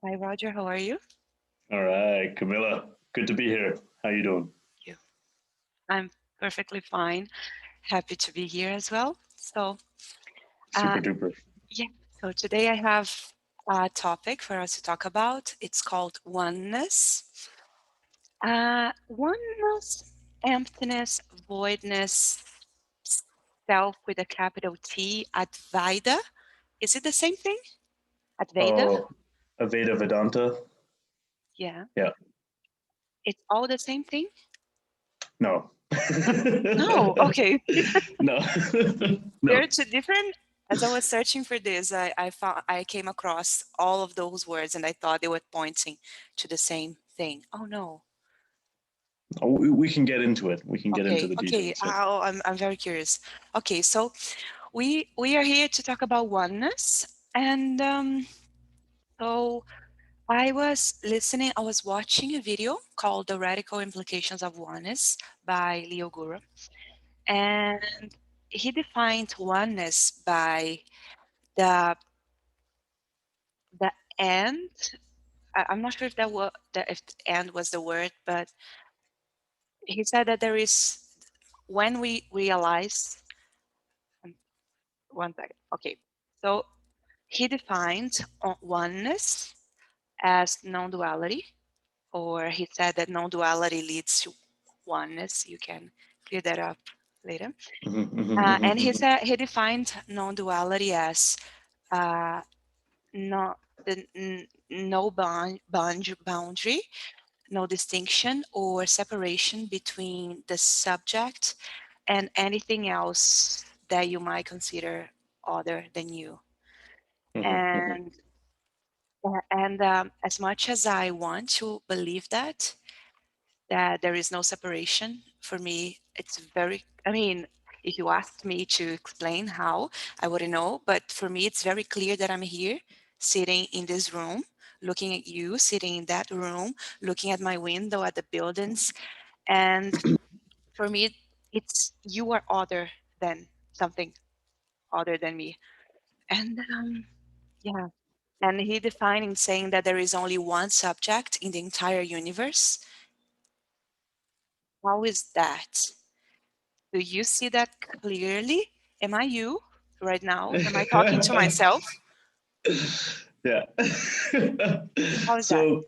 Hi, Roger. How are you? All right, Camilla. Good to be here. How you doing? You. I'm perfectly fine. Happy to be here as well. Uh, Super duper. yeah. So today I have a topic for us to talk about. It's called oneness. Oneness, emptiness, voidness, self with a capital T, Advaita. Is it the same thing? Advaita? Oh, Aveda Vedanta. Yeah. Yeah. It's all the same thing? No. No. Okay. No. No. They're two different. As I was searching for this, I came across all of those words and I thought they were pointing to the same thing. Oh no. Oh, we can get into it. We can get into Okay, the okay. details. Yeah. I'm very curious. Okay, so we are here to talk about oneness, and so I was listening. I was watching a video called "The Radical Implications of Oneness" by Leo Gura, and he defined oneness by the the end. I'm not sure if if end was the word, but he said that there is when we realize. um, One second. Okay, so he defined oneness as non-duality, or he said that non-duality leads to oneness. You can clear that up later. And he said he defined non-duality as uh, no, no boundary, no distinction or separation between the subject and anything else that you might consider other than you. And as much as I want to believe that there is no separation, for me, it's very, I mean, if you asked me to explain how, I wouldn't know. But for me, it's very clear that I'm here sitting in this room, looking at you, sitting in that room, looking at my window at the buildings. And for me, it's you are other than something other than me. And yeah, and he defining saying that there is only one subject in the entire universe. How is that? Do you see that clearly? Am I you right now? Am I talking to myself? Yeah. How is that?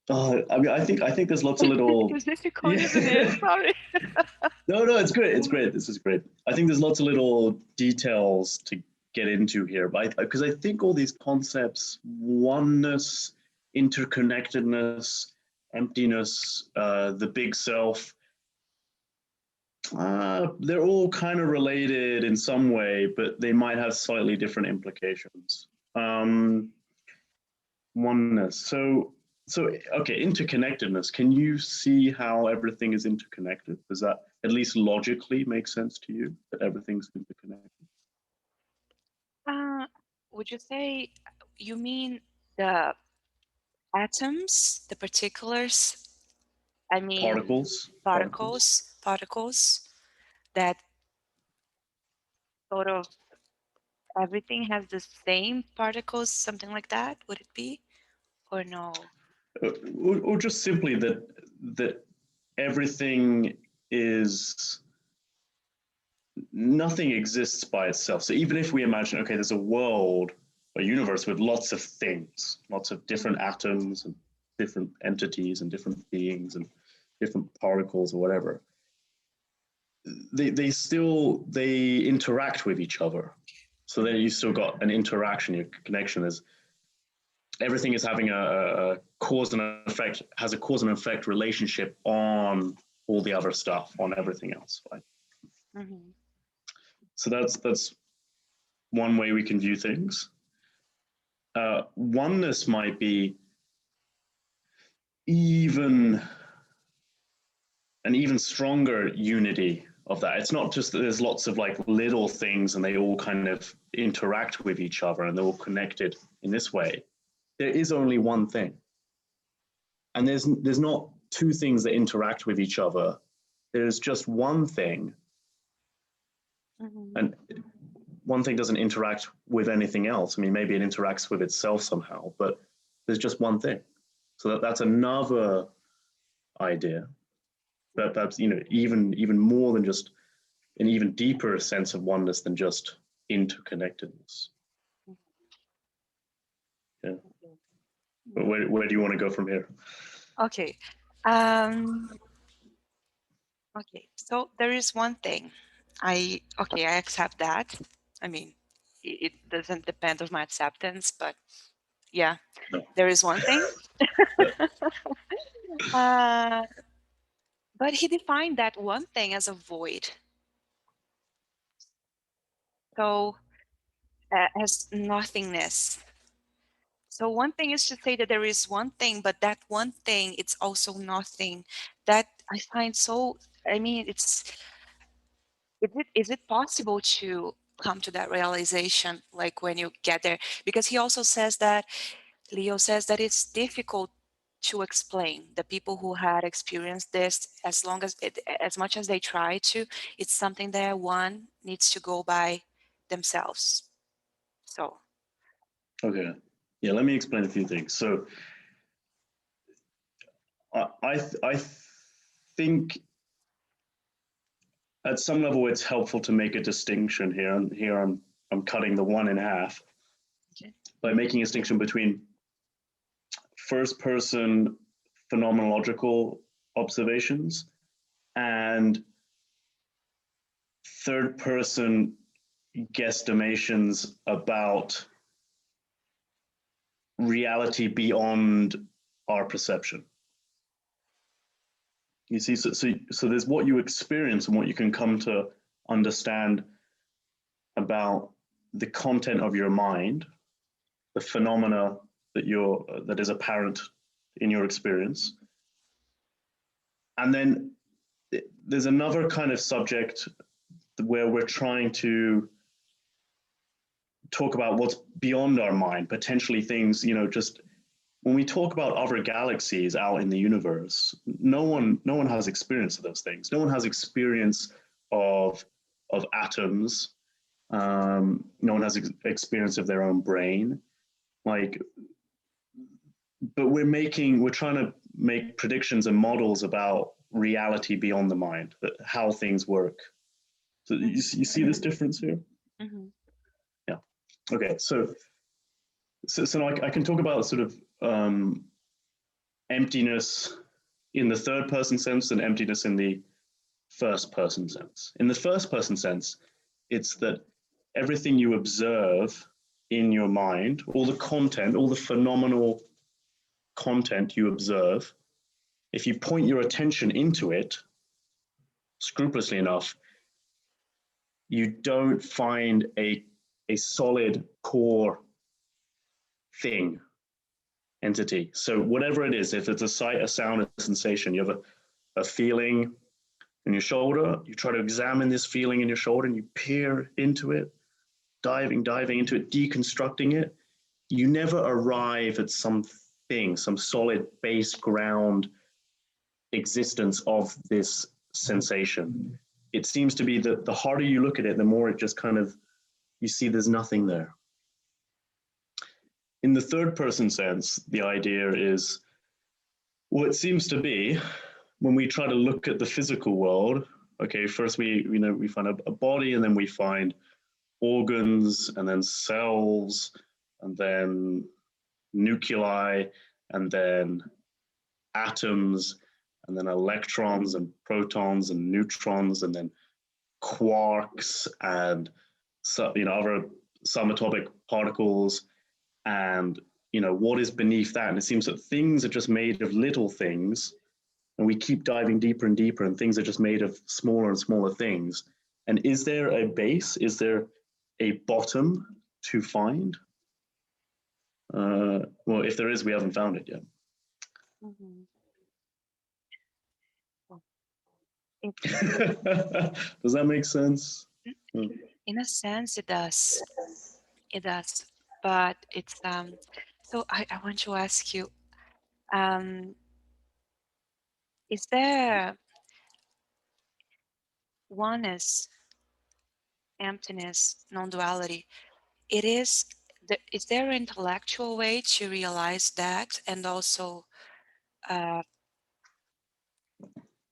So, I mean, I think there's lots of little. It's difficult, Yeah. isn't it? Sorry. No, no, it's great. It's great. This is great. I think there's lots of little details to get into here, but because I think all these concepts, oneness, interconnectedness, emptiness, the big self, they're all kind of related in some way, but they might have slightly different implications. Oneness. So okay, interconnectedness. Can you see how everything is interconnected? Does that at least logically make sense to you that everything's interconnected? Uh, would you say you mean the atoms, the particulars? I mean, Particles. particles that sort of everything has the same particles, something like that? Would it be? Or no? Or just simply that everything is nothing exists by itself. So even if we imagine, okay, there's a world, a universe with lots of things, lots of different atoms and different entities and different beings and different particles or whatever, they interact with each other. So then you still got an interaction, your connection is everything is having a cause and effect, has a cause and effect relationship on all the other stuff, on everything else. Right? Mm-hmm. So that's one way we can view things. Oneness might be even an even stronger unity of that. It's not just that there's lots of like little things and they all kind of interact with each other and they're all connected in this way. There is only one thing. And there's not two things that interact with each other. There's just one thing. Mm-hmm. And one thing doesn't interact with anything else. I mean, maybe it interacts with itself somehow, but there's just one thing. So that's another idea that's even more than just an even deeper sense of oneness than just interconnectedness. Yeah. But where do you want to go from here? Okay. Um, okay. So there is one thing. I accept that. I mean, it doesn't depend on my acceptance, but yeah, No. there is one thing. Yeah. uh, but he defined that one thing as a void. So as nothingness. So one thing is to say that there is one thing, but that one thing, it's also nothing. That I find so, I mean, is it possible to come to that realization, like when you get there? Because he also says that, Leo says that it's difficult to explain. The people who had experienced this, as much as they try to, it's something that one needs to go by themselves. So, Okay. Yeah, let me explain a few things. So I think at some level it's helpful to make a distinction here. And here I'm cutting the one in half okay. by making a distinction between first person phenomenological observations and third person guesstimations about reality beyond our perception. You see, so there's what you experience and what you can come to understand about the content of your mind, the phenomena that is apparent in your experience, and then there's another kind of subject where we're trying to talk about what's beyond our mind, potentially things, just when we talk about other galaxies out in the universe, no one has experience of those things. No one has experience of atoms. No one has experience of their own brain. Like, but we're trying to make predictions and models about reality beyond the mind, that how things work. So you see this difference here? Mm-hmm. Yeah. Okay. So I can talk about sort of emptiness in the third person sense and emptiness in the first person sense. In the first person sense, it's that everything you observe in your mind, all the content, all the phenomenal content you observe, if you point your attention into it scrupulously enough, you don't find a solid core thing, entity. So whatever it is, if it's a sight, a sound, a sensation, you have a feeling in your shoulder, you try to examine this feeling in your shoulder and you peer into it, diving into it, deconstructing it, you never arrive at something, some solid base ground existence of this sensation. It seems to be that the harder you look at it, the more it just kind of, you see there's nothing there. In the third person sense, the idea is, well, it seems to be when we try to look at the physical world, okay, first we find a body, and then we find organs, and then cells, and then nuclei, and then atoms, and then electrons and protons and neutrons, and then quarks and other subatomic particles, and what is beneath that. And it seems that things are just made of little things, and we keep diving deeper and deeper, and things are just made of smaller and smaller things. And is there a base? Is there a bottom to find? Well, if there is, we haven't found it yet. Mm-hmm. Does that make sense? In a sense, it does. It does. But it's so I want to ask you, um, is there oneness emptiness, non-duality. It is. Is there an intellectual way to realize that, and also uh,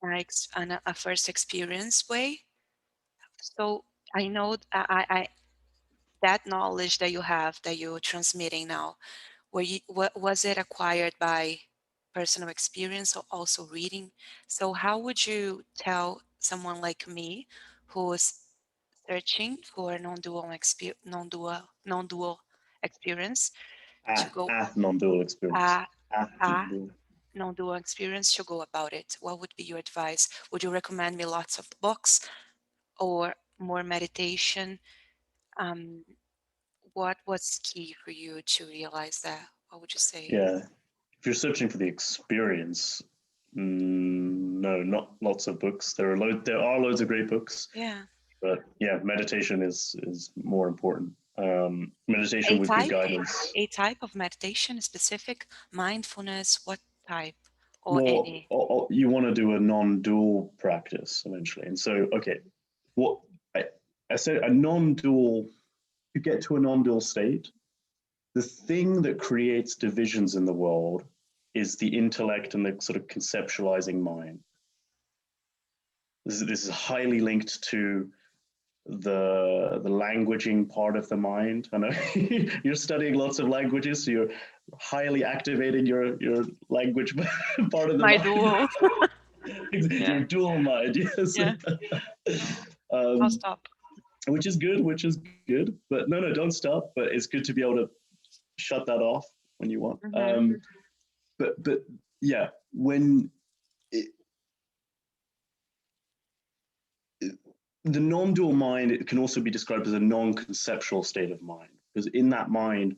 a first experience way? So I know that knowledge that you have, that you're transmitting now, what was it acquired by personal experience or also reading? So how would you tell someone like me who is searching for non-dual experience to go Non-dual experience. a a Non-dual. non-dual experience to go about it? What would be your advice? Would you recommend me lots of books or more meditation? Um, what was key for you to realize that? What would you say? Yeah. If you're searching for the experience, no, not lots of books. There are loads of great books, Yeah. but yeah, meditation is more important. Meditation A with good type? guidance. A type of meditation, specific mindfulness, what type? Or Well, any? you want to do a non-dual practice eventually, and so okay, what I, I said a non-dual. To get to a non-dual state, the thing that creates divisions in the world is the intellect and the sort of conceptualizing mind. This is highly linked to the languaging part of the mind. I know you're studying lots of languages, so you're highly activating your language part of the My mind. dual. Your Yeah. dual mind, yes. Yeah. I'll um, stop. which is good, But no, don't stop. But it's good to be able to shut that off when you want. Mm-hmm. But yeah, when it, the non-dual mind, it can also be described as a non-conceptual state of mind, because in that mind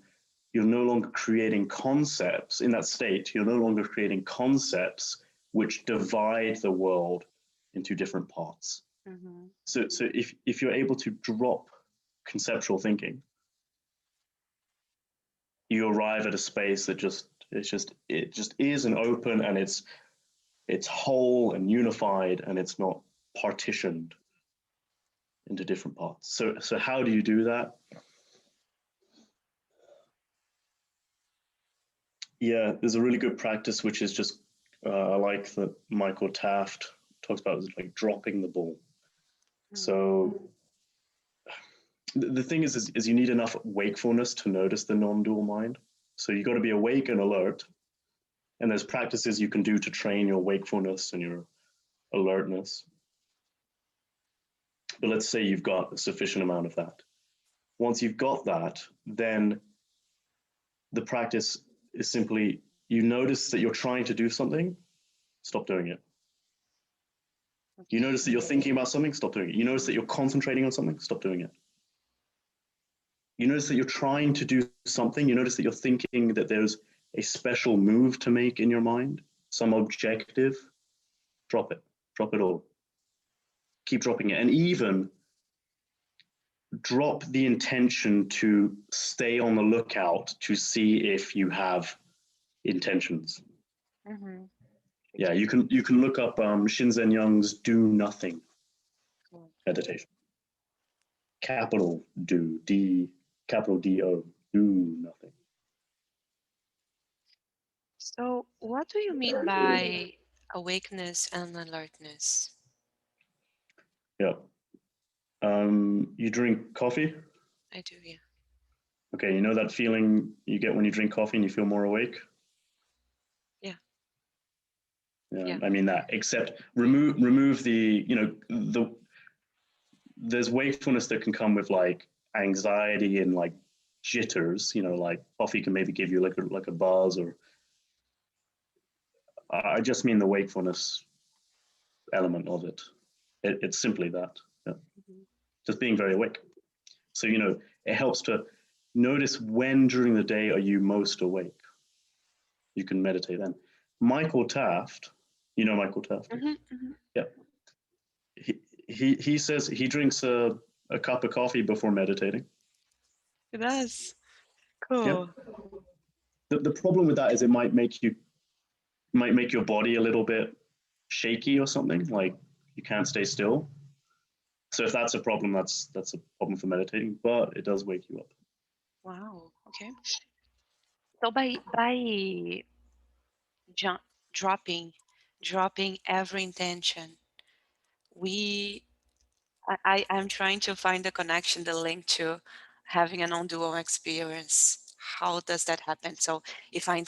you're no longer creating concepts. In that state you're no longer creating concepts which divide the world into different parts. Mm-hmm. So if you're able to drop conceptual thinking, you arrive at a space that it just is and open, and it's whole and unified, and it's not partitioned into different parts. So how do you do that? Yeah, there's a really good practice which is just I like that Michael Taft talks about, is like dropping the ball. So the thing is you need enough wakefulness to notice the non-dual mind. So you got to be awake and alert, and there's practices you can do to train your wakefulness and your alertness. But let's say you've got a sufficient amount of that. Once you've got that, then the practice is simply, you notice that you're trying to do something, stop doing it. You notice that you're thinking about something, stop doing it. You notice that you're concentrating on something, stop doing it. You notice that you're trying to do something, you notice that you're thinking that there's a special move to make in your mind, some objective, drop it all. Keep dropping it. And even drop the intention to stay on the lookout to see if you have intentions. Mm-hmm. Yeah, you can look up Shinzen Young's "Do Nothing" meditation. Capital do, capital Do, do nothing. So, what do you mean by awakeness and alertness? Yeah. You drink coffee. I do, yeah. Okay, you know that feeling you get when you drink coffee and you feel more awake. Yeah. Yeah, Yeah. I mean that. Except remove the the there's wakefulness that can come with like anxiety and like jitters. Like coffee can maybe give you like a buzz, or I just mean the wakefulness element of it. It's simply that. Yeah. Mhm. Just being very awake. So it helps to notice when during the day are you most awake. You can meditate then. Michael Taft, Michael Taft. Mhm, mhm. Yeah. He he says he drinks a cup of coffee before meditating. It does. Yeah. Cool. The problem with that is it might make your body a little bit shaky or something, like you can't stay still. So if that's a problem, that's a problem for meditating, but it does wake you up. Wow. Okay. So by ju- dropping dropping every intention, we I'm trying to find the connection, the link to having a non-dual experience. How does that happen? So if I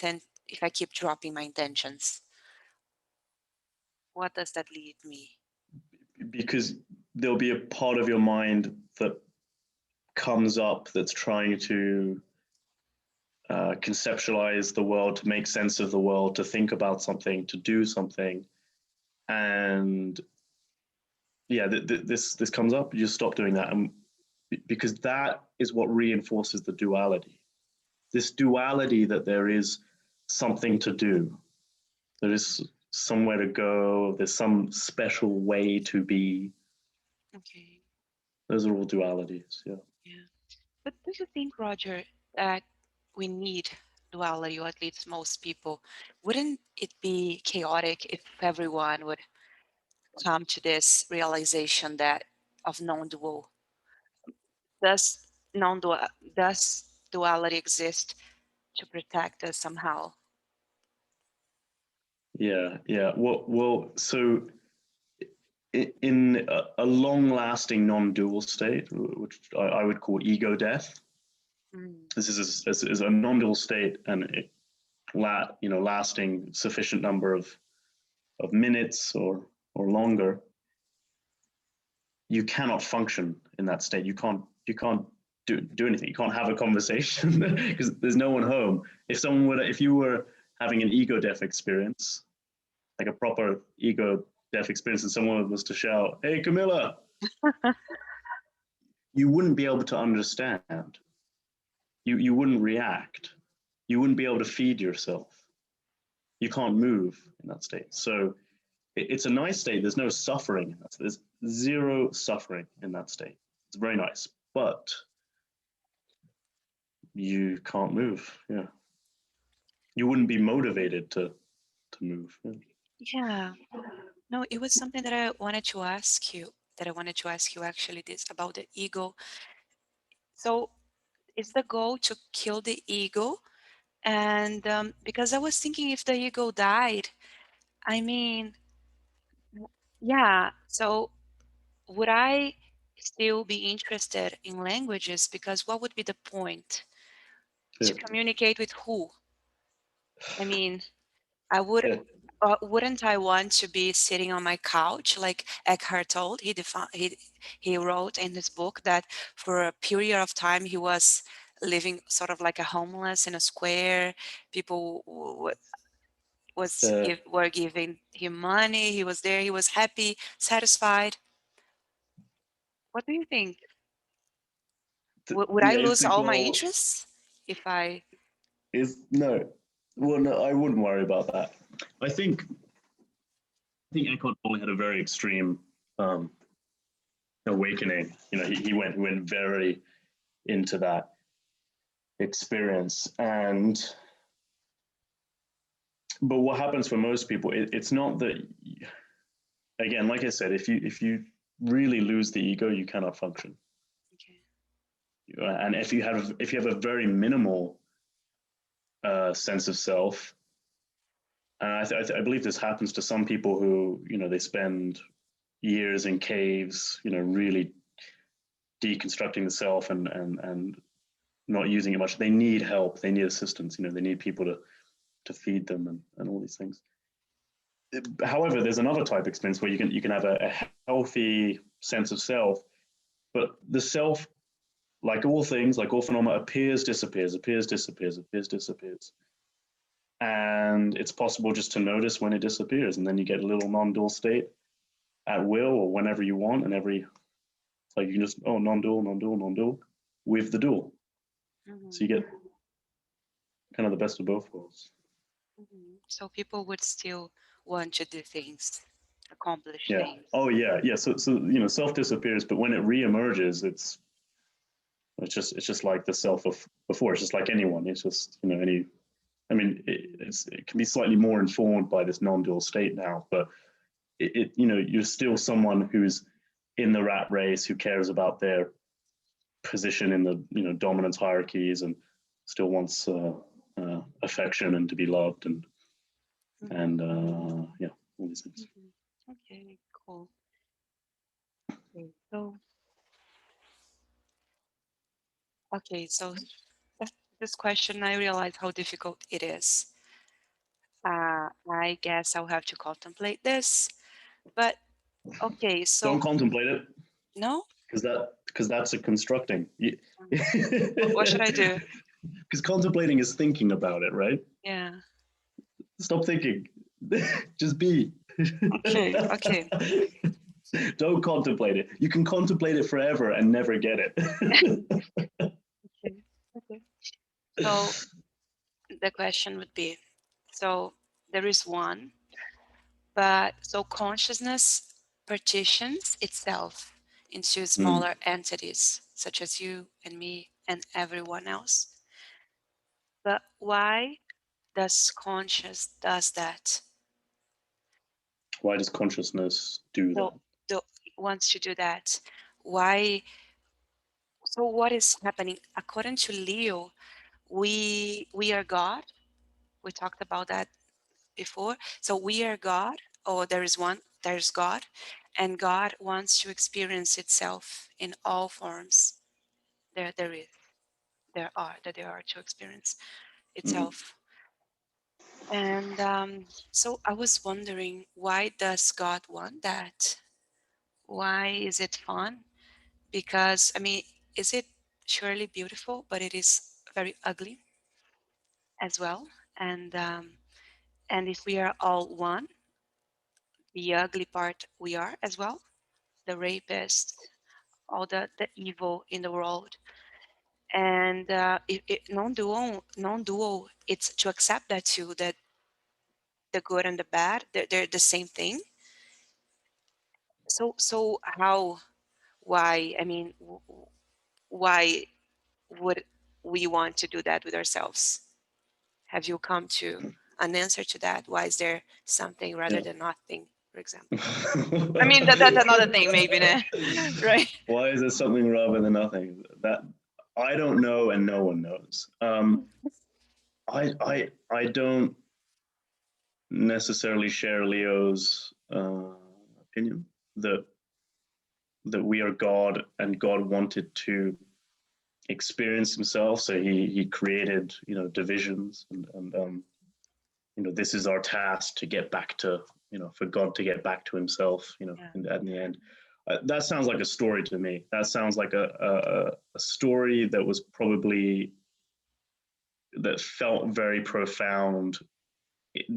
keep dropping my intentions, what does that lead me? Because there'll be a part of your mind that comes up that's trying to conceptualize the world, to make sense of the world, to think about something, to do something, and yeah, this comes up. You just stop doing that, and because that is what reinforces the duality. This duality that there is something to do, there is somewhere to go, there's some special way to be. Okay. Those are all dualities. Yeah. Yeah. But do you think, Roger, that we need duality, or at least most people? Wouldn't it be chaotic if everyone would come to this realization that of non-dual? Does non-dual does duality exist to protect us somehow? Yeah, yeah. So in a long-lasting non-dual state, which I would call ego death, Mm, this is a non-dual state, and lasting sufficient number of minutes or longer. You cannot function in that state. You can't do anything. You can't have a conversation because there's no one home. If you were having an ego death experience, like a proper ego death experience, and someone was to shout, "Hey, Camilla," you wouldn't be able to understand. You wouldn't react. You wouldn't be able to feed yourself. You can't move in that state. So it's a nice state. There's no suffering in that state. There's zero suffering in that state. It's very nice, but you can't move. Yeah, you wouldn't be motivated to move. Yeah. yeah. No, it was something that I wanted to ask you. That I wanted to ask you actually this about the ego. So, is the goal to kill the ego? And because I was thinking, if the ego died, I mean, yeah. So, would I still be interested in languages? Because what would be the point? Yeah. To communicate with who? I mean, I would. Yeah. Wouldn't I want to be sitting on my couch like Eckhart Tolle? He wrote in his book that for a period of time he was living sort of like a homeless in a square. People Uh, were giving him money. He was there. He was happy, satisfied. What do you think? Would I yeah. Is lose the all my goal? interests if I? Is no. Well, no, I wouldn't worry about that. I think I think Eckhart Tolle had a very extreme um, awakening. He went very into that experience, and but what happens for most people, it's not that. Again, like I said, if you really lose the ego, you cannot function. Okay. And if you have a very minimal sense of self, and I believe this happens to some people who they spend years in caves, really deconstructing the self and not using it much. They need help. They need assistance. They need people to feed them and all these things. However, there's another type of experience where you can have a healthy sense of self, but the self, like all things, like all phenomena, appears, disappears, appears, disappears, appears, disappears. And it's possible just to notice when it disappears, and then you get a little non-dual state at will or whenever you want, and like you can just non-dual, non-dual, non-dual with the dual. So you Mhm, get kind of the best of both worlds. mhm. So people would still want to do things, accomplish Yeah. things. Oh yeah, yeah. So self disappears, but when it reemerges, it's just like the self of before. It's just like anyone. It's just any. I mean, it can be slightly more informed by this non-dual state now, but you're still someone who's in the rat race, who cares about their position in the dominance hierarchies, and still wants affection and to be loved, and yeah, all these things. Okay, cool. Okay, so so this question, I realize how difficult it is. I guess I'll have to contemplate this. But okay, so Don't contemplate it, no, because that's a constructing. what should I do? Because contemplating is thinking about it, right? Yeah. Stop thinking. Just be. Okay. Okay. Don't contemplate it. You can contemplate it forever and never get it. Okay. Okay. So the question would be, so there is one, but so consciousness partitions itself into smaller entities, such as you and me and everyone else. But why does conscious does that? Why does consciousness do So that? the wants to do that. Why? So what is happening? According to Leo, we are God. We talked about that before. So we are God, or there is one, there's God, and God wants to experience itself in all forms. There is, there are to experience Mm-hmm. itself. And so I was wondering, why does God want that? Why is it fun? Because I mean, is it surely beautiful, but it is very ugly as well. And if we are all one, the ugly part we are as well, the rapist, all the evil in the world. And non-dual, it's to accept that too, that the good and the bad, they're the same thing. So how, why? I mean, why would we want to do that with ourselves? Have you come to an answer to that? Why is there something rather Yeah. than nothing, for example? I mean, that's another thing, maybe, né? Right? Why is it something rather than nothing? That I don't know, and no one knows. I don't necessarily share Leo's opinion that we are God, and God wanted to experience Himself, so He created divisions, and this is our task to get back to for God to get back to Himself, Yeah. in the end. That sounds like a story to me. That sounds like a story that was probably that felt very profound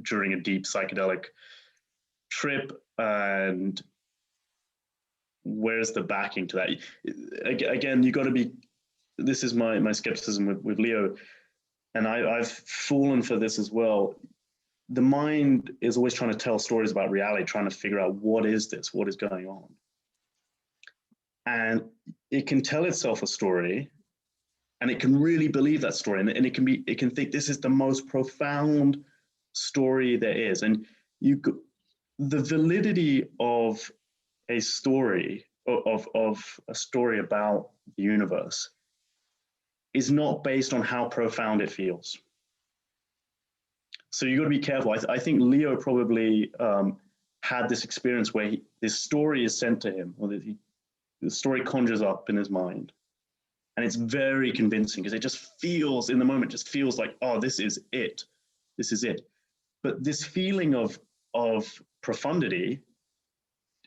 during a deep psychedelic trip. And where's the backing to that? Again, you got to be. This is my skepticism with Leo, and I've fallen for this as well. The mind is always trying to tell stories about reality, trying to figure out what is this, what is going on, and it can tell itself a story, and it can really believe that story, and it can think this is the most profound story there is, and you the validity of a story of a story about the universe is not based on how profound it feels. So you got to be careful. I think Leo probably had this experience where this story is sent to him, or the story conjures up in his mind, and it's very convincing because it just feels in the moment, just feels like, oh, this is it, this is it. But this feeling of profundity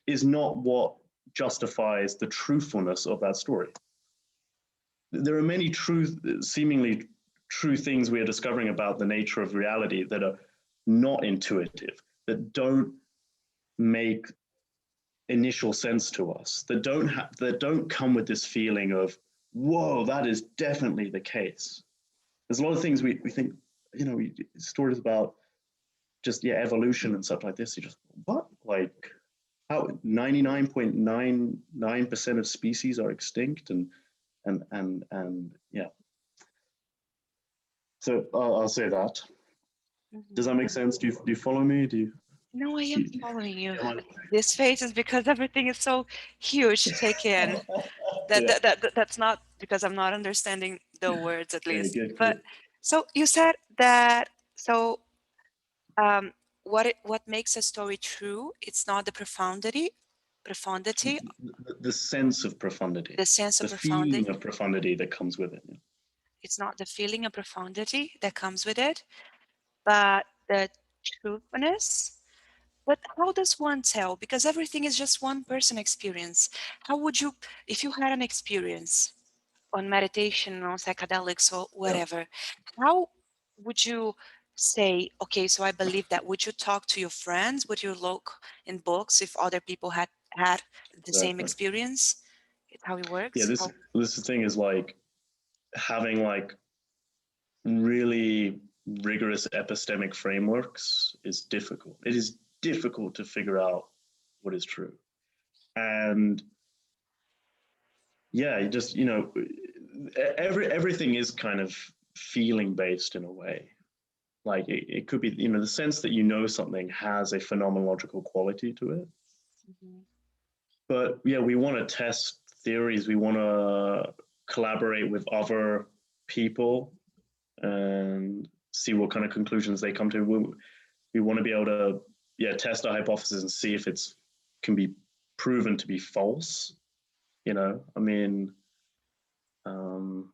is not what justifies the truthfulness of that story. There are many seemingly true things we are discovering about the nature of reality that are not intuitive, that don't make initial sense to us, that don't come with this feeling of, whoa, that is definitely the case. There's a lot of things we think, stories about just evolution and stuff like this. You just, what, like, how 99.99% of species are extinct, and yeah. So I'll say that. Does that make sense? Do you follow me? Do you? No, I am You, following you. am I- This phase is because everything is so huge to take in. yeah. That's not because I'm not understanding the words at Okay, least. good, But good. so you said that so um what makes a story true, it's not the profundity, The sense of profundity, the sense of the feeling profundity. of profundity that comes with it. Yeah. It's not the feeling of profundity that comes with it, but the truthfulness. But how does one tell? Because everything is just one person experience. How would you, if you had an experience on meditation, on psychedelics, or Yeah, whatever, how would you say, okay, so I believe that? Would you talk to your friends? Would you look in books if other people had the same exactly. experience? It's how it Yeah, works. this thing is like having like really rigorous epistemic frameworks is difficult. It is difficult to figure out what is true. And yeah, you just, everything is kind of feeling based in a way. Like it could be, the sense that something has a phenomenological quality to it. Mhm. But yeah, we want to test theories. We want to collaborate with other people and see what kind of conclusions they come to. We want to be able to, yeah, test our hypothesis and see if it's can be proven to be false. I mean, um,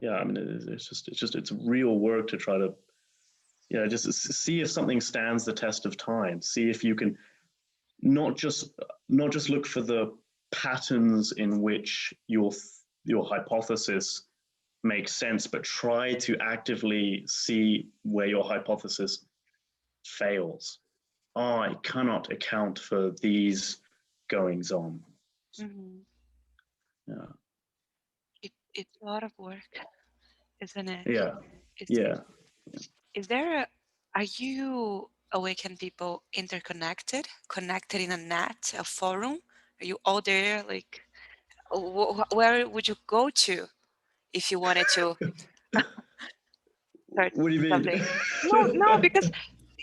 yeah, I mean, it's real work to try to, just see if something stands the test of time. See if you can not just not just look for the patterns in which your hypothesis makes sense, but try to actively see where your hypothesis fails. I cannot account for these goings on. Mhm. Yeah, It's a lot of work, isn't it? yeah, Is yeah. is there a, are you awakened people interconnected, connected in a net, a forum? Are you all there? Like, where would you go to if you wanted to start What do you something? No, no, mean? because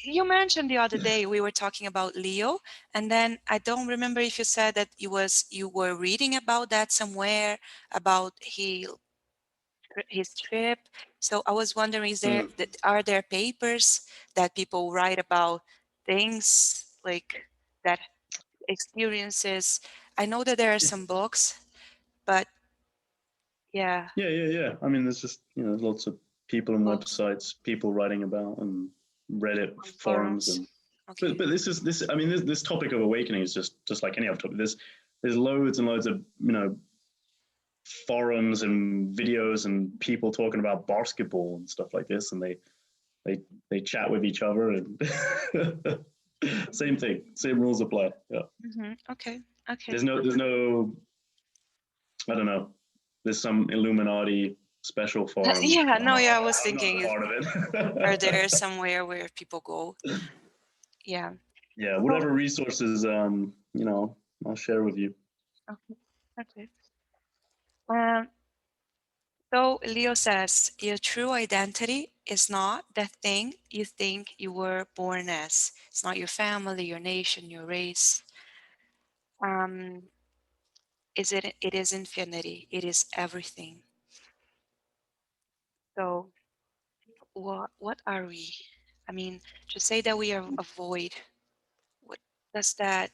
you mentioned the other day we were talking about Leo, and then I don't remember if you said that you were reading about that somewhere about his trip. So I was wondering, Mm. are there papers that people write about things like that experiences? I know that there are some books, but yeah, Yeah, yeah, yeah. I mean, there's just lots of people and books websites, people writing about and Reddit on forums, forums. and Okay. but this. I mean, this topic of awakening is just like any other topic. There's loads and loads of forums and videos and people talking about basketball and stuff like this, and they they chat with each other and same thing, same rules apply. Yeah, Okay. Okay. there's no I don't know. There's some Illuminati special forum. Yeah. No. Yeah. I was I'm not thinking, a part of are there it. somewhere where people go? Yeah. Yeah, So whatever resources I'll share with you. okay. Okay. Um, So Leo says, your true identity is not the thing you think you were born as. It's not your family, your nation, your race. Um, it is infinity. It is everything. So what are we? I mean, to say that we are a void, what does that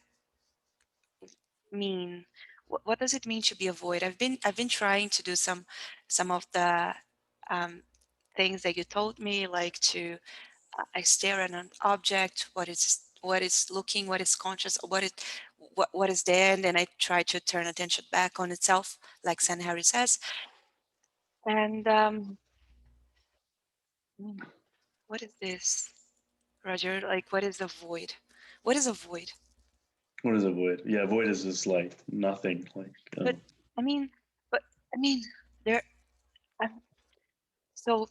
mean? What does it mean to be a void? I've been trying to do some of the um, things that you told me, like to I stare at an object, what is looking, what is conscious, what is there, and then I try to turn attention back on itself, like San Harry says. And mm, what is this, Roger? Like, what is a void? What is a void? What is a void? Yeah, void is just like nothing. Like But I mean, but I mean, there. Um, so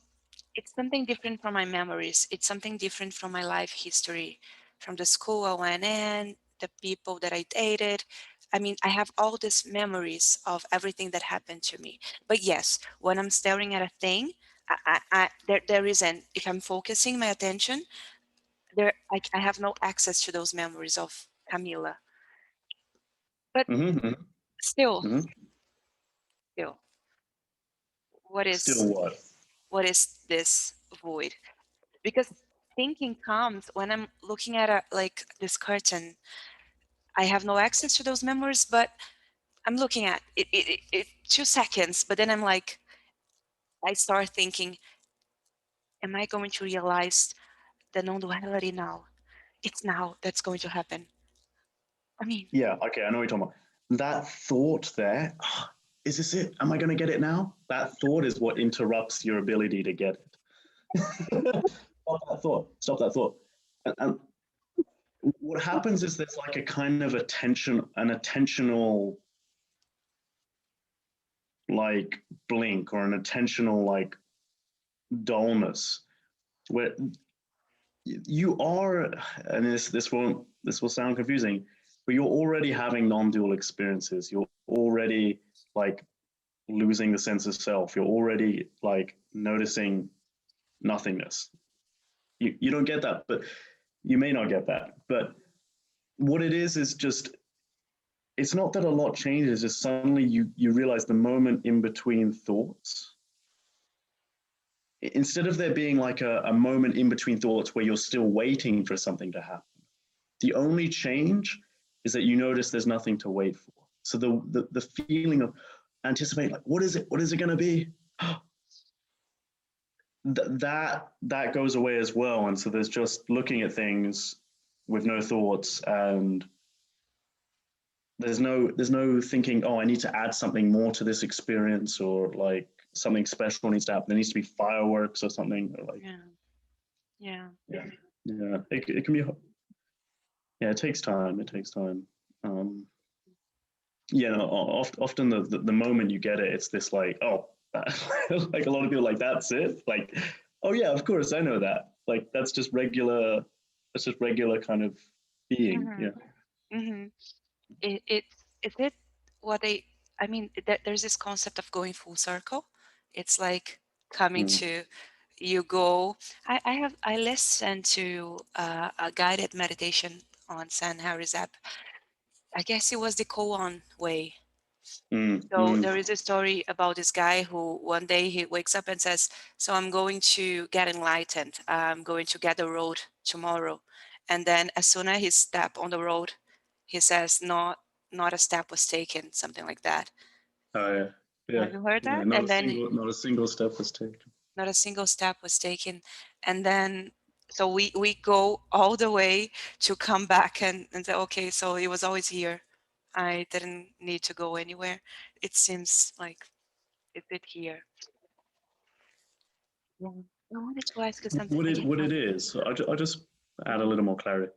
it's something different from my memories. It's something different from my life history, from the school I went in, the people that I dated. I mean, I have all these memories of everything that happened to me. But yes, when I'm staring at a thing, there isn't. If I'm focusing my attention, I have no access to those memories of Camila. But Mm-hmm. still, Mm-hmm. still, what Still is what? what is this void? Because thinking comes when I'm looking at like this curtain. I have no access to those memories, but I'm looking at it 2 seconds. But then I'm like, I start thinking, am I going to realize the non-duality now? It's now that's going to happen. I mean, Yeah, okay, I know what you're talking about. That thought there, is this it? Am I going to get it now? That thought is what interrupts your ability to get it. Stop that thought. Stop that thought. And what happens is there's like a kind of an attentional like blink or an attentional like dullness where you are, and this will sound confusing, but you're already having non-dual experiences. You're already like losing the sense of self. You're already like noticing nothingness. You don't get that, but you may not get that. But what it is just it's not that a lot changes. It's suddenly you realize the moment in between thoughts. Instead of there being like a moment in between thoughts where you're still waiting for something to happen, the only change is that you notice there's nothing to wait for. So the feeling of anticipating, like, what is it? What is it going to be? That goes away as well. And so there's just looking at things with no thoughts, and there's no thinking, oh, I need to add something more to this experience, or like something special needs to happen. There needs to be fireworks or something, or like yeah, yeah. yeah, yeah. It can be yeah. It takes time. It takes time. Um, yeah, no, often the moment you get it, it's this like, oh, like a lot of people like, that's it. Like, oh yeah, of course I know that. Like that's just regular kind of being. Mm-hmm. Yeah. Mm-hmm. It is it what I mean, there's this concept of going full circle. It's like coming Mm. to you go. I listened to a guided meditation on San Harry's app. I guess it was the koan way. Mm. So Mm. there is a story about this guy who one day he wakes up and says, "So I'm going to get enlightened. I'm going to get the road tomorrow." And then as soon as he step on the road, he says, "Not a step was taken," something like that. Oh yeah. Yeah. Have you heard Yeah. that? And then Not a single step was taken. not a single step was taken. And then so we go all the way to come back and say, okay, so it was always here. I didn't need to go anywhere. It seems like it's it here. Yeah. I wanted to ask you something again. What it is, I'll just add a little more clarity.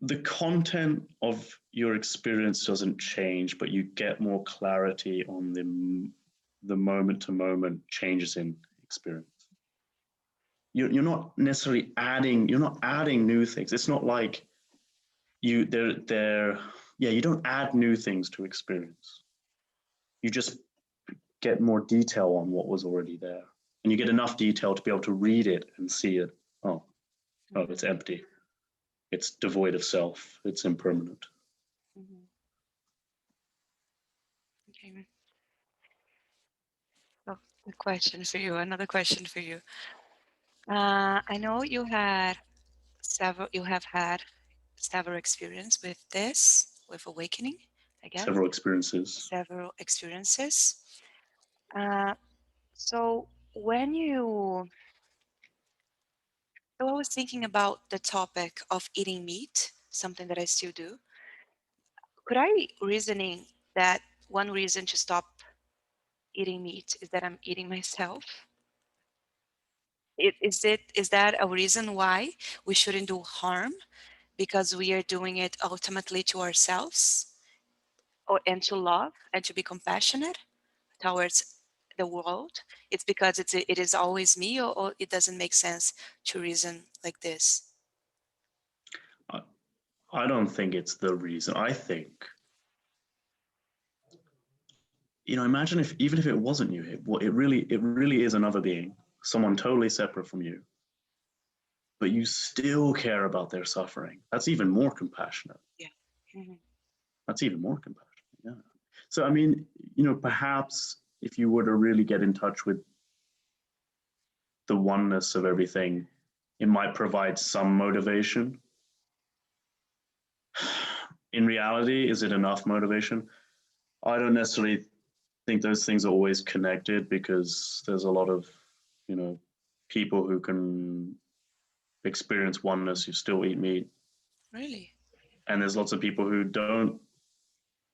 The content of your experience doesn't change, but you get more clarity on the moment to moment changes in experience. You're not necessarily adding. You're not adding new things. It's not like you they're yeah. You don't add new things to experience. You just get more detail on what was already there, and you get enough detail to be able to read it and see it. Oh, oh, it's Mhm, empty. It's devoid of self. It's impermanent. mhm. Okay. So, a question for you. Another question for you. I know you have had several experience with this, with awakening, I guess, Several experiences. several experiences. Uh, so when you, so I was thinking about the topic of eating meat, something that I still do. Could I reasoning that one reason to stop eating meat is that I'm eating myself? Is that a reason why we shouldn't do harm because we are doing it ultimately to ourselves or and to love and to be compassionate towards the world? It's because it is always me, or it doesn't make sense to reason like this. I, I don't think it's the reason. I think, imagine if even if it wasn't you, it really is another being, someone totally separate from you. but you still care about their suffering. That's even more compassionate. Yeah. Hmm. That's even more compassionate. Yeah. So, I mean, perhaps if you were to really get in touch with the oneness of everything, it might provide some motivation. In reality, is it enough motivation? I don't necessarily think those things are always connected, because there's a lot of, you know, people who can experience oneness who still eat meat. Really? And there's lots of people who don't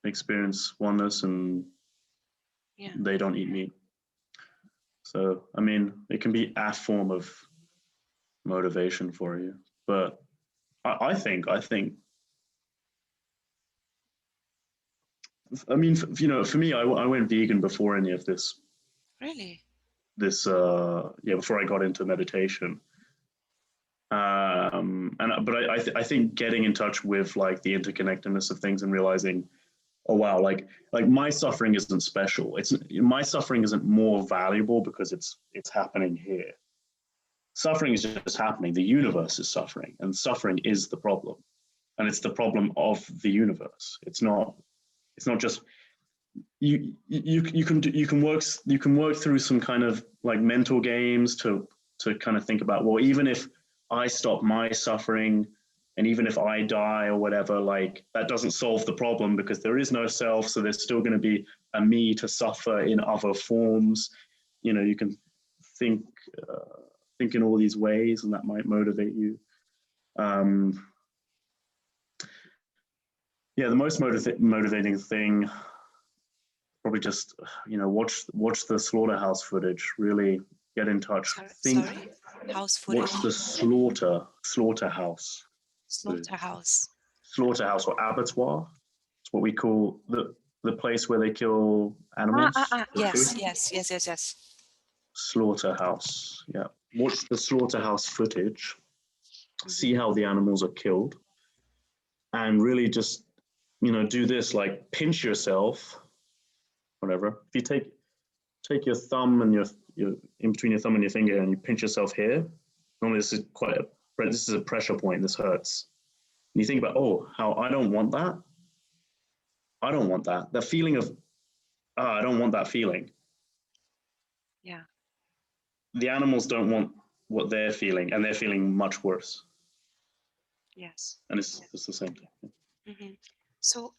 experience oneness and Yeah. they don't eat meat. So, I mean, it can be a form of motivation for you. But I mean, for me, I went vegan before any of Really? yeah, before I got into meditation. But I think getting in touch with like the interconnectedness of things and realizing, oh wow, like my suffering isn't special. My suffering isn't more valuable because it's happening here. Suffering is just happening. The universe is suffering, and suffering is the problem, and it's the problem of the universe. It's not just you can work through some kind of like mental games to kind of think about, well, even if I stop my suffering and even if I die or whatever, like that doesn't solve the problem because there is no self, so there's still going to be a me to suffer in other forms. You can think uh, think in all these ways, and that might motivate you. um, yeah, the most motivating thing, probably just watch the slaughterhouse footage. Really get in touch. Sorry, Think, sorry. House watch footage. the slaughterhouse footage. Slaughterhouse. Slaughterhouse or abattoir. It's what we call the place where they kill animals for food. Yes, yes, yes, yes, yes. Slaughterhouse. Yeah. Watch the slaughterhouse footage. Hmm. See how the animals are killed, and really just do this, like pinch yourself, whatever. If you take your thumb and your in between your thumb and your finger and you pinch yourself here. Normally, this is a pressure point. This hurts. And you think about, oh, how I don't want that. I don't want that. The feeling of, I don't want that feeling. Yeah. The animals don't want what they're feeling, and they're feeling much worse. Yes. And it's the same thing. Hmm. So,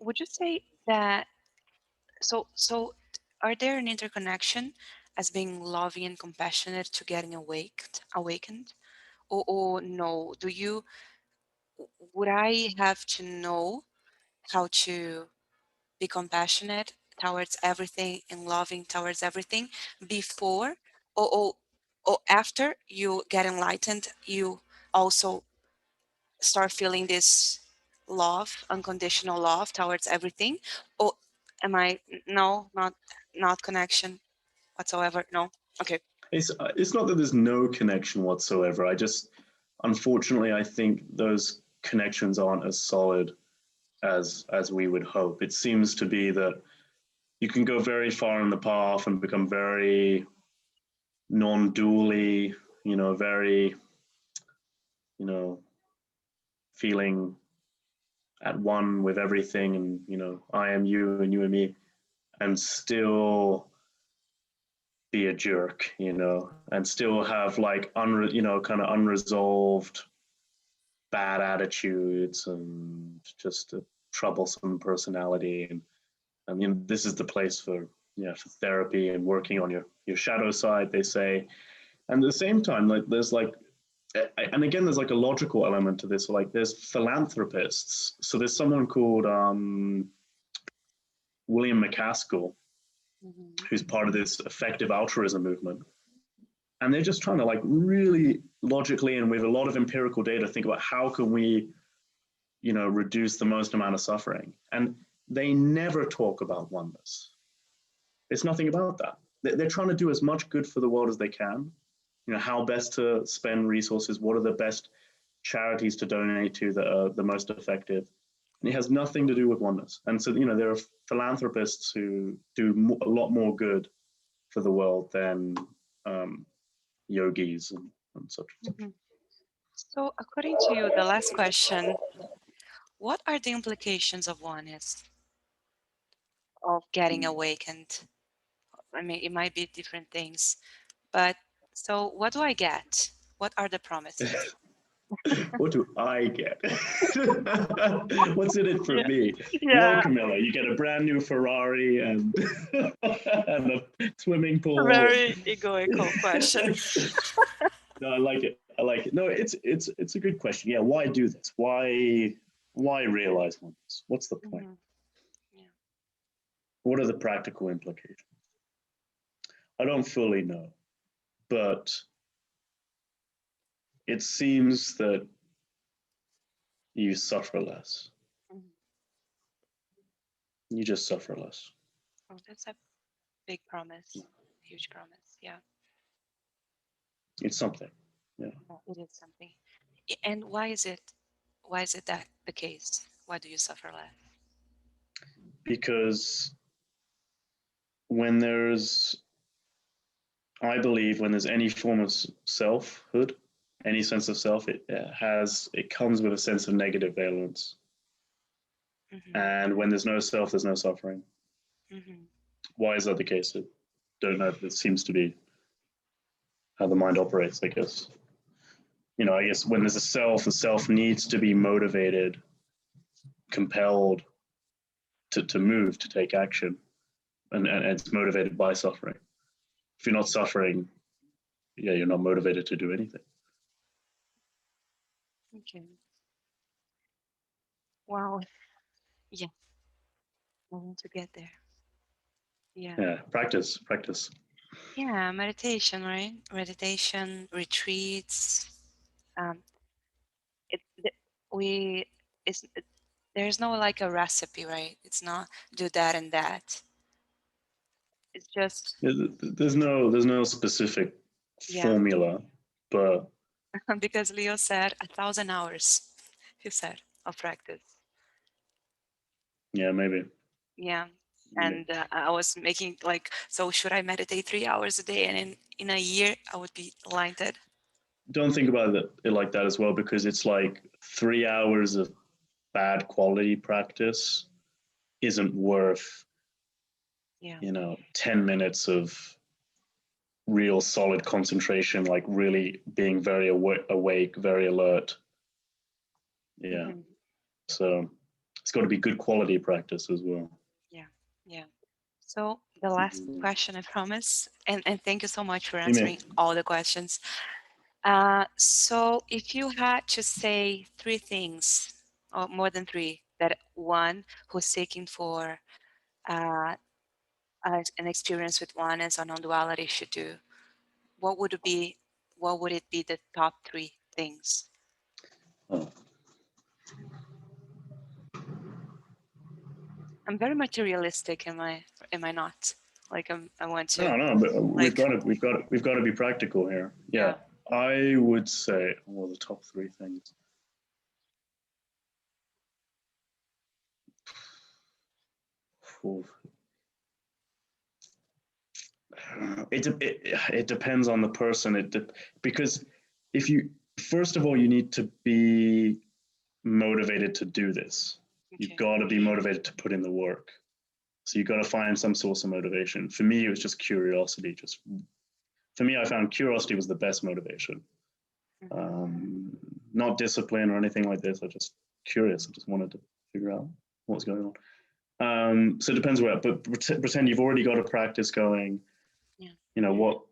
would you say that so are there an interconnection as being loving and compassionate to getting awakened? Or no? Would I have to know how to be compassionate towards everything and loving towards everything before or or after you get enlightened, you also start feeling this love, unconditional love towards everything? Or am I no, not connection whatsoever? No. Okay. It's not that there's no connection whatsoever. I just, unfortunately, I think those connections aren't as solid as we would hope. It seems to be that you can go very far in the path and become very non-dually, very, you know, feeling at one with everything, and I am you and you and me, and still be a jerk, and still have like kind of unresolved bad attitudes and just a troublesome personality. And I mean, this is the place for for therapy and working on your shadow side, they say. And at the same time, like there's like, and again, there's like a logical element to this. Like there's philanthropists. So there's someone called William McCaskill, Hmm. who's part of this effective altruism movement. And they're just trying to like really logically and with a lot of empirical data think about how can we, reduce the most amount of suffering. And they never talk about oneness. It's nothing about that. They're trying to do as much good for the world as they can. How best to spend resources, what are the best charities to donate to that are the most effective. And it has nothing to do with oneness. And so, there are philanthropists who do a lot more good for the world than yogis and such and such. So, according to you, the last question, what are the implications of oneness, of getting awakened? I mean, it might be different things, but so what do I get? What are the promises? What do I get? What's in it for Yeah. me? Well, Yeah. Camilla, you get a brand new Ferrari and and a swimming pool. Very egoical question. No, I like it. I like it. No, it's a good question. Yeah, why do this? Why realize once? What's the point? Hmm. Yeah. What are the practical implications? I don't fully know, but it seems that you suffer less. Mhm. You just suffer less. Oh, that's a big promise, huge promise. Yeah, It's something. Yeah. yeah, it is something. And why is it? Why is it that the case? Why do you suffer less? Because when there's, I believe, when there's any form of selfhood, any sense of self, it comes with a sense of negative valence. Hmm. And when there's no self, there's no suffering. Hmm. Why is that the case? I don't know. It seems to be how the mind operates, I guess. I guess when there's a self, the self needs to be motivated, compelled to move, to take action, and it's motivated by suffering. If you're not suffering, yeah, you're not motivated to do anything. Okay. Wow. Yeah, I want to get there. Yeah. Yeah, practice, practice. Yeah, meditation, right? Meditation, retreats. Um, it, th- we, there's no like a recipe, right? It's not do that and that. It's just, There's no specific yeah, formula, but because Leo said 1,000 hours, he said, of practice. yeah, maybe. Yeah. maybe. And I was making like, so should I meditate 3 hours a day? And in a year, I would be blinded. Don't think about it like that as well, because it's like 3 hours of bad quality practice isn't worth Yeah. 10 minutes of real solid concentration, like really being very awake, very alert. Yeah. Hmm. So it's got to be good quality practice as well. Yeah. Yeah. So the last Mm-hmm. question, I promise, and thank you so much for Email. answering all the questions. So if you had to say three things, or more than three, that one who's seeking for uh, an experience with oneness or non-duality should do, what would it be? What would it be? The top three things? Oh. I'm very materialistic. Am I not? Like I want to No, no, but like we've got to be practical here. Yeah, yeah. I would say, well, the top three things. It depends on the person. Because if you first of all, you need to be motivated to do this. You've Okay. got to be motivated to put in the work. So you've got to find some source of motivation. For me, it was just curiosity. Just for me, I found curiosity was the best motivation. Hmm. Um, Not discipline or anything like this. I just curious. I just wanted to figure out what's going on. So it depends where, but pretend you've already got a practice going. Yeah. What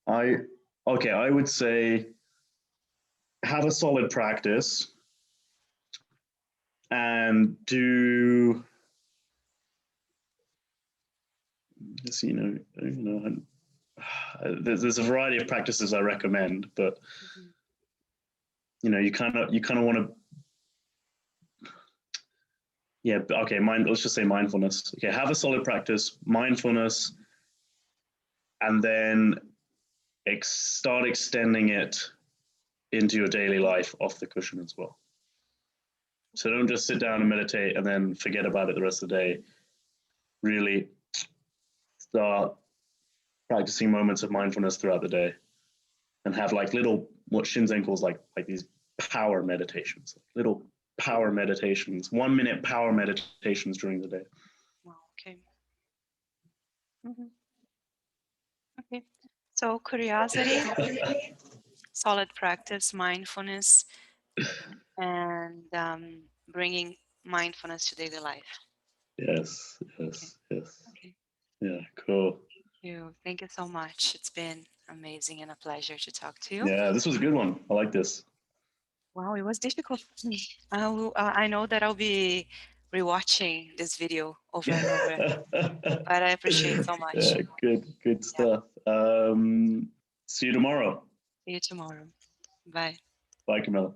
I okay, I would say have a solid practice and do this. There's a variety of practices I recommend, but Hmm. you kind of want to. Yeah, okay. Let's just say mindfulness. Okay, have a solid practice, mindfulness, and then start extending it into your daily life off the cushion as well. So don't just sit down and meditate and then forget about it the rest of the day. Really start practicing moments of mindfulness throughout the day and have like little what Shinzen calls like these power meditations, little power meditations, 1 minute power meditations during the day. Wow, okay. Okay. So curiosity, solid practice, mindfulness, and bringing mindfulness to daily life. Yes, Okay. yes, yes. Okay. Yeah, cool. Thank you so much. It's been amazing and a pleasure to talk to you. Yeah, this was a good one. I like this. Wow, it was difficult for me. I know that I'll be rewatching this video over and over, but I appreciate so much. Yeah, good Yeah. stuff. See you tomorrow. See you tomorrow. Bye. Bye, Camilla.